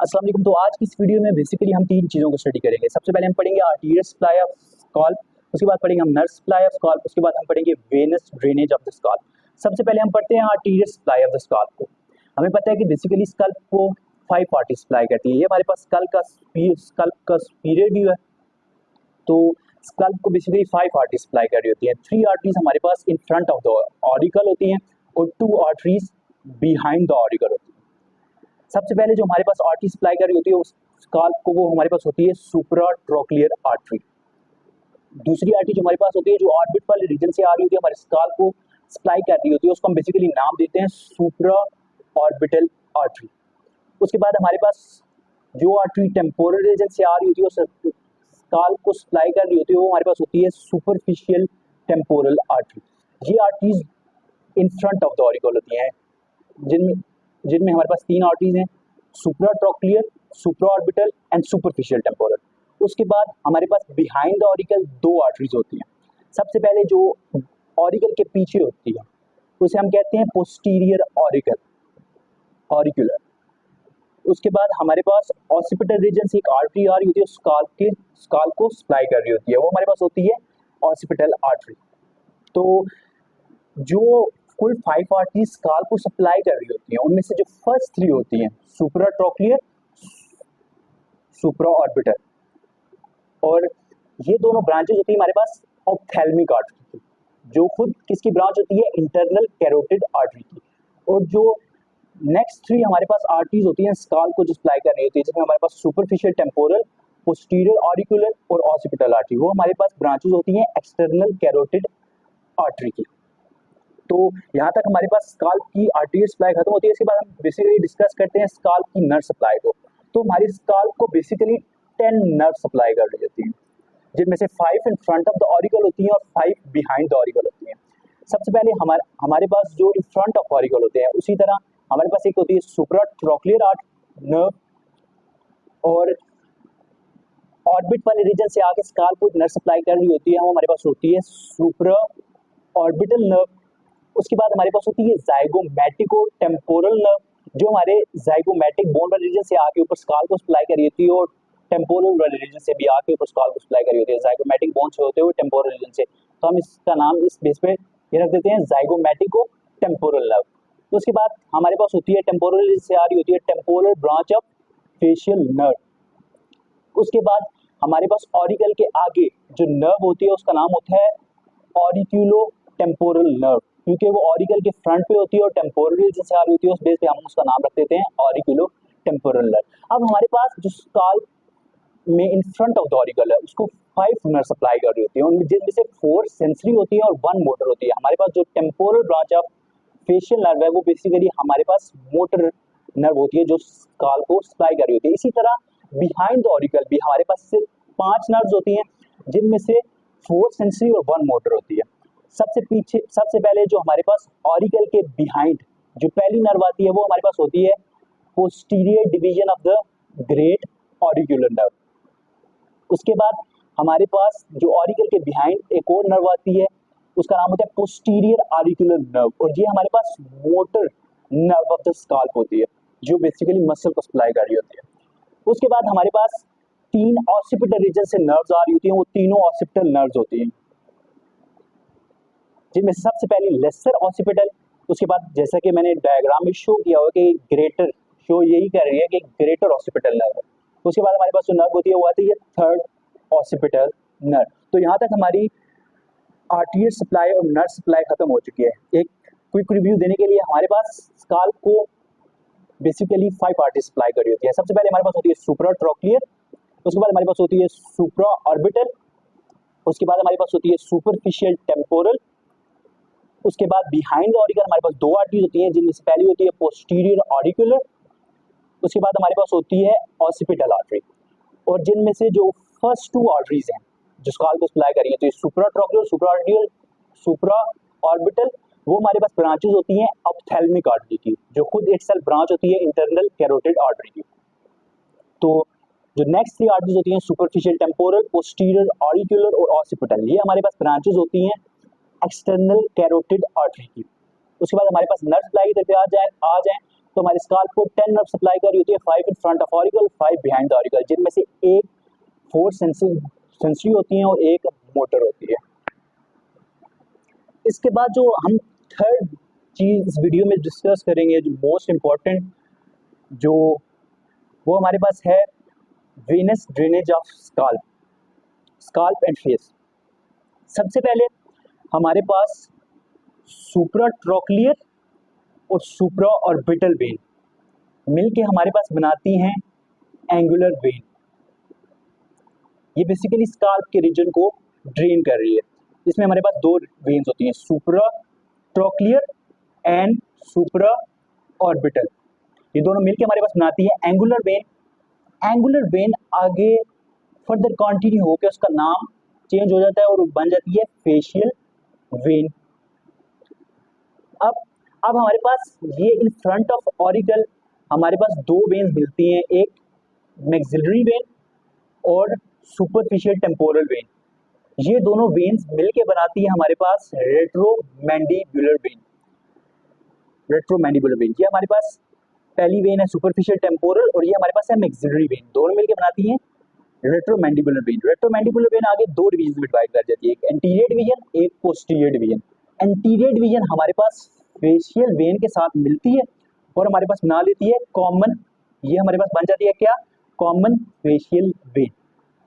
अस्सलाम वालेकुम। तो आज की इस वीडियो में बेसिकली हम तीन चीज़ों को स्टडी करेंगे। सबसे पहले हम पढ़ेंगे आर्टीरियल सप्लाई ऑफ स्काल्प, उसके बाद पढ़ेंगे हम नर्व सप्लाई ऑफ स्काल्प, उसके बाद हम पढ़ेंगे venous drainage of the scalp. सबसे पहले हम पढ़ते हैं arterial supply of the scalp को। हमें पता है कि बेसिकली स्कल्प को 5 आर्टरी सप्लाई करती है। ये हमारे पास स्कल्प का पीरियड व्यू है। तो स्कल्प को बेसिकली 5 आर्टरी सप्लाई कर रही होती है। 3 आर्टरीज हमारे पास in front of the auricle होती हैं और 2 आर्टरीज बिहाइंड द ऑरिकल होती है। सबसे पहले जो हमारे पास आर्टरी सप्लाई कर रही होती है उस स्काल्प को, वो हमारे पास होती है सुप्राट्रोक्लियर आर्टरी। दूसरी आर्टरी जो हमारे पास होती है, जो ऑर्बिट वाले रीजन से आ रही होती है, हमारे स्काल्प को सप्लाई कर रही होती है, उसको हम बेसिकली नाम देते हैं सुप्रा ऑर्बिटल आर्टरी। उसके बाद हमारे पास जो आर्टरी टेम्पोरल रीजन से आ रही होती है, स्काल्प को सप्लाई कर रही होती है, वो हमारे पास होती है सुपरफिशियल टेम्पोरल आर्टरी। ये arteries in front of the auricle होती हैं, जिनमें हमारे पास 3 आर्टरीज हैं, supratrochlear, supraorbital and superficial temporal. उसके बाद हमारे पास बिहाइंड द ऑरिकल 2 आर्टरीज होती हैं। सबसे पहले जो ऑरिकल के पीछे होती है उसे हम कहते हैं पोस्टीरियर ऑरिकुलर। उसके बाद हमारे पास ऑसिपिटल रीजन से एक आर्टरी आ रही होती है, स्काल्प को सप्लाई कर रही होती है, वो हमारे पास होती है ऑसिपिटल आर्टरी। तो जो कुल 5 आर्टरीज स्काल्प को सप्लाई कर रही होती हैं, उनमें से जो फर्स्ट 3 होती हैं, सुप्राट्रोक्लियर, सुप्राऑर्बिटल, और ये दोनों ब्रांचेज होती है हमारे पास ऑप्थेल्मिक आर्टरी की, जो खुद किसकी ब्रांच होती है, इंटरनल कैरोटिड आर्टरी की। और जो नेक्स्ट 3 हमारे पास आर्टरीज होती हैं स्काल्प को जो सप्लाई कर रही होती है, जिसमें हमारे पास सुपरफिशियल टेम्पोरल, पोस्टीरियर ऑरिकुलर और ऑसिपिटल आर्टरी, वो हमारे पास ब्रांचेज होती हैं एक्सटर्नल कैरोटिड आर्टरी की। तो यहाँ तक हमारे पास स्काल्प की आर्टरीज सप्लाई खत्म होती है। इसके बाद हम बेसिकली डिस्कस करते हैं स्काल्प की नर्व सप्लाई को। तो हमारी स्काल्प को बेसिकली 10 नर्व सप्लाई कर रही होती है, जिनमें से 5 in front of the auricle होती हैं और 5 बिहाइंड द ऑरिकल होती हैं। सबसे पहले हमारे पास जो इन फ्रंट ऑफ ऑरिकल होते हैं, उसी तरह हमारे पास एक होती है सुप्राट्रोक्लियर नर्व, और ऑर्बिट वाले रीजन से आके स्काल्प को नर्व सप्लाई कर रही होती है, वो हमारे पास होती है सुप्राऑर्बिटल नर्व। उसके बाद हमारे पास होती है जाइगोमैटिको टेम्पोरल नर्व, जो हमारे जाइगोमैटिक बोन वाले रीजन से आके ऊपर स्काल्प को सप्लाई कर रही होती है, और टेम्पोरल वाले रीजन से भी आके ऊपर स्काल्प को सप्लाई कर रही होती है। जाइगोमैटिक बोन से होते हुए टेम्पोरल रीजन से, तो हम इसका नाम इस बेस पे ये रख देते हैं, जाइगोमैटिको टेम्पोरल नर्व। उसके बाद हमारे पास होती है टेम्पोरल रीजन से आ रही होती है temporal branch of facial nerve. उसके बाद हमारे पास ऑरिकल के आगे जो नर्व होती है उसका नाम होता है ऑरिक्यूलो टेम्पोरल नर्व, क्योंकि वो ऑरिकल के फ्रंट पे होती है और टेम्पोरल रीजन से आ रही होती है, उस बेस पे हम उसका नाम रख देते हैं ऑरिक्यूलो टेम्पोरल नर्व। अब हमारे पास जो स्काल्प में in front of the auricle है, उसको 5 नर्व सप्लाई कर रही होती है, उनमें जिनमें से 4 सेंसरी होती है और 1 मोटर होती है। हमारे पास जो temporal branch of facial nerve है, वो बेसिकली हमारे पास मोटर नर्व होती है, जो स्काल्प को सप्लाई कर रही होती है। इसी तरह बिहाइंड द ऑरिकल भी हमारे पास सिर्फ 5 नर्व्स होती हैं, जिनमें से 4 सेंसरी और 1 मोटर होती है। सबसे पहले जो हमारे पास ऑरिकल के बिहाइंड जो पहली नर्व आती है, वो हमारे पास होती है posterior division of the great auricular nerve. उसके बाद हमारे पास जो ऑरिकल के बिहाइंड एक और नर्व आती है, उसका नाम होता है पोस्टीरियर ऑरिक्यूलर नर्व, और ये हमारे पास motor nerve of the scalp होती है, जो बेसिकली मसल को सप्लाई कर रही होती है। उसके बाद हमारे पास 3 ऑसिपिटल रीजन से नर्व्स आ रही होती हैं, वो तीनों ऑसिपिटल नर्व्स होती हैं, जिनमें सबसे पहले लेसर ऑसिपिटल। उसके बाद जैसा कि मैंने डायग्राम में शो किया हुआ कि ग्रेटर शो यही कर रही है कि ग्रेटर ऑसिपिटल नर्व। उसके बाद हमारे पास जो नर्व होती है वो आती है थर्ड ऑसिपिटल नर्व। तो यहाँ तक हमारी आर्टरियल सप्लाई और नर्व सप्लाई खत्म हो चुकी है। एक क्विक रिव्यू देने के लिए हमारे पास स्काल्प को बेसिकली 5 आर्टरी सप्लाई कर रही होती है। सबसे पहले हमारे पास होती है सुप्राट्रोक्लियर, उसके बाद हमारे पास होती है सुप्राऑर्बिटल, उसके बाद हमारे पास होती है सुपरफिशियल टेम्पोरल, उसके बाद बिहाइंड द ऑरिकल हमारे पास 2 आर्टरीज होती हैं, जिनमें से पहली होती है पोस्टीरियर ऑरिकुलर, उसके बाद हमारे पास होती है ऑसिपिटल आर्टरी, और जिनमें से जो फर्स्ट 2 आर्टरीज हैं जो स्काल्प को सप्लाई कर रही है, तो सुप्राट्रोक्लियर, सुप्राऑर्बिटल, सुप्राऑर्बिटल, वो हमारे पास ब्रांचेज होती हैं ऑप्थेल्मिक आर्टरी की, जो खुद एक सेल्फ ब्रांच होती है इंटरनल कैरोटिड आर्टरी की। तो जो नेक्स्ट 3 आर्टरीज होती हैं सुपरफिशियल टेम्पोरल, पोस्टीरियर ऑरिकुलर और ऑसिपिटल, ये हमारे पास ब्रांचेज होती हैं एक्सटर्नल कैरोटिड आर्टरी की। उसके बाद हमारे पास नर्व सप्लाई की तरफ आ जाए, तो हमारे स्काल्प को 10 नर्व सप्लाई कर रही होती है, 5 in front of auricle, 5 behind the auricle, जिनमें से एक 4 सेंसरी होती हैं और एक मोटर होती है। इसके बाद जो हम थर्ड चीज़ इस वीडियो में डिस्कस करेंगे, जो मोस्ट इम्पॉर्टेंट, जो वो हमारे पास है venous drainage of scalp and face. सबसे पहले हमारे पास सुप्राट्रोक्लियर और सुप्रा ऑर्बिटल वेन मिलके हमारे पास बनाती हैं एंगुलर वेन। ये बेसिकली स्काल्प के रीजन को ड्रेन कर रही है। इसमें हमारे पास दो वेन्स होती हैं, सुप्राट्रोक्लियर एंड सुप्रा ऑर्बिटल। ये दोनों मिलके हमारे पास बनाती है एंगुलर वेन। एंगुलर वेन आगे फर्दर कंटिन्यू होकर उसका नाम चेंज हो जाता है और बन जाती है फेशियल वेन। अब हमारे पास ये इन फ्रंट ऑफ ऑरिकल हमारे पास दो वेन्स मिलती हैं, एक मैक्सिलरी वेन और सुपरफिशियल टेम्पोरल वेन। ये दोनों वेन्स मिलके बनाती है हमारे पास रेट्रोमैंडिबुलर वेन। रेट्रोमैंडिबुलर वेन ये हमारे पास पहली वेन है सुपरफिशियल टेम्पोरल, और ये हमारे पास है मैक्सिलरी वेन। दोनों मिलके बनाती हैं रेट्रोमैंडिबुलर वेन। रेट्रोमैंडिबुलर वेन आगे दो डिवीजन में डिवाइड कर जाती है, एक एंटीरियर डिवीजन, एक पोस्टीरियर डिवीजन। एंटीरियर डिवीजन हमारे पास फेशियल वेन के साथ मिलती है और हमारे पास बना लेती है कॉमन, ये हमारे पास बन जाती है क्या, कॉमन फेशियल वेन।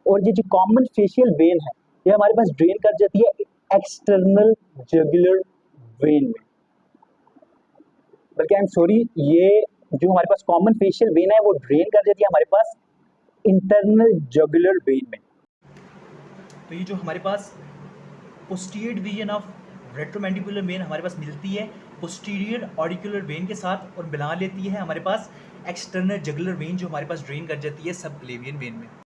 और ये जो कॉमन फेशियल वेन है ये हमारे पास ड्रेन कर जाती है एक्सटर्नल जुगुलर वेन में, बल्कि आई एम सॉरी, ये जो हमारे पास कॉमन फेशियल वेन है वो ड्रेन कर देती है हमारे पास इंटरनल जुगुलर वेन में। तो ये जो हमारे पास पोस्टीरियर डिवीजन ऑफ रेट्रोमैंडिबुलर वेन हमारे पास मिलती है पोस्टीरियर ऑरिकुलर वेन के साथ और बना लेती है हमारे पास एक्सटर्नल जुगुलर वेन, जो हमारे पास ड्रेन कर जाती है सबक्लेवियन वेन में।